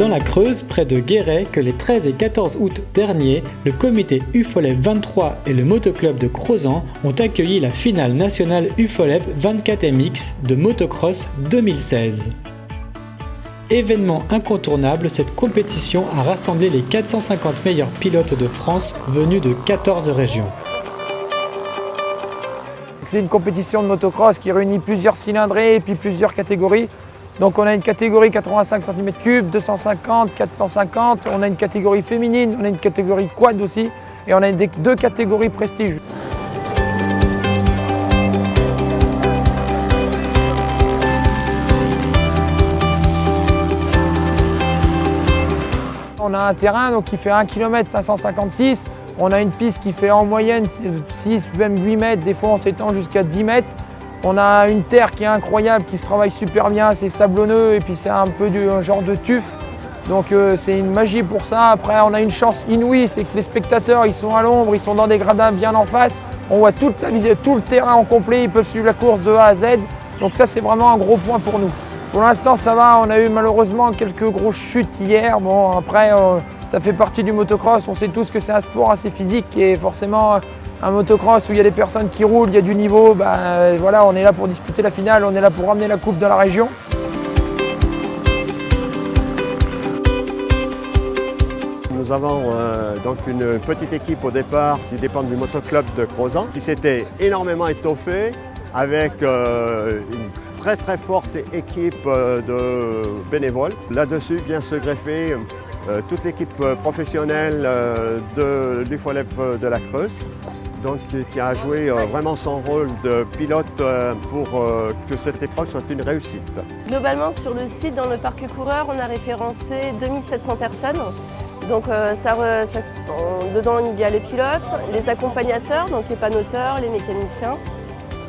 dans la Creuse, près de Guéret, que les 13 et 14 août dernier, le comité UFOLEP 23 et le motoclub de Crozant ont accueilli la finale nationale UFOLEP 24MX de motocross 2016. Événement incontournable, cette compétition a rassemblé les 450 meilleurs pilotes de France venus de 14 régions. C'est une compétition de motocross qui réunit plusieurs cylindrées et puis plusieurs catégories. Donc on a une catégorie 85 cm3, 250, 450, on a une catégorie féminine, on a une catégorie quad aussi et on a deux catégories prestige. On a un terrain donc, qui fait 1 km 556, on a une piste qui fait en moyenne 6, même 8 mètres, des fois on s'étend jusqu'à 10 mètres. On a une terre qui est incroyable, qui se travaille super bien, c'est sablonneux et puis c'est un peu un genre de tuf. Donc c'est une magie pour ça. Après on a une chance inouïe, c'est que les spectateurs ils sont à l'ombre, ils sont dans des gradins bien en face. On voit toute la visée, tout le terrain en complet, ils peuvent suivre la course de A à Z. Donc ça c'est vraiment un gros point pour nous. Pour l'instant ça va, on a eu malheureusement quelques grosses chutes hier. Bon après ça fait partie du motocross, on sait tous que c'est un sport assez physique et forcément un motocross où il y a des personnes qui roulent, il y a du niveau, voilà, on est là pour disputer la finale, on est là pour ramener la coupe dans la région. Nous avons donc une petite équipe au départ qui dépend du motoclub de Crozant qui s'était énormément étoffée avec une très forte équipe de bénévoles. Là-dessus vient se greffer toute l'équipe professionnelle de l'UFOLEP de la Creuse. Donc, qui a joué vraiment son rôle de pilote pour que cette épreuve soit une réussite. Globalement, sur le site, dans le parc coureur, on a référencé 2700 personnes. Donc, dedans, il y a les pilotes, les accompagnateurs, donc les panneauteurs, les mécaniciens,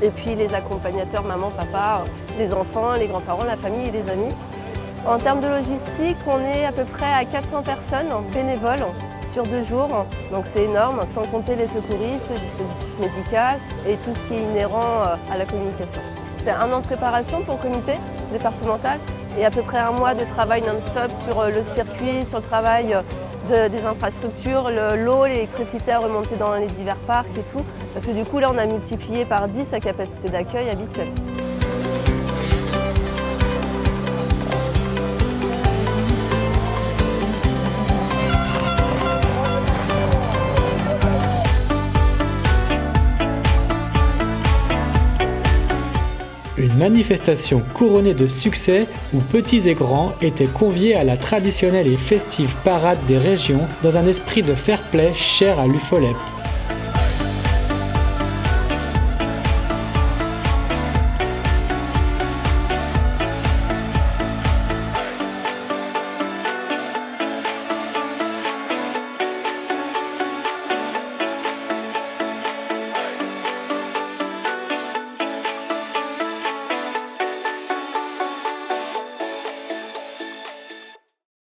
et puis les accompagnateurs, maman, papa, les enfants, les grands-parents, la famille et les amis. En termes de logistique, on est à peu près à 400 personnes bénévoles sur 2 jours, donc c'est énorme, sans compter les secouristes, le dispositif médical et tout ce qui est inhérent à la communication. C'est 1 an de préparation pour le comité départemental et à peu près 1 mois de travail non-stop sur le circuit, sur le travail des infrastructures, l'eau, l'électricité à remonter dans les divers parcs et tout, parce que du coup là on a multiplié par 10 sa capacité d'accueil habituelle. Une manifestation couronnée de succès où petits et grands étaient conviés à la traditionnelle et festive parade des régions dans un esprit de fair-play cher à l'UFOLEP.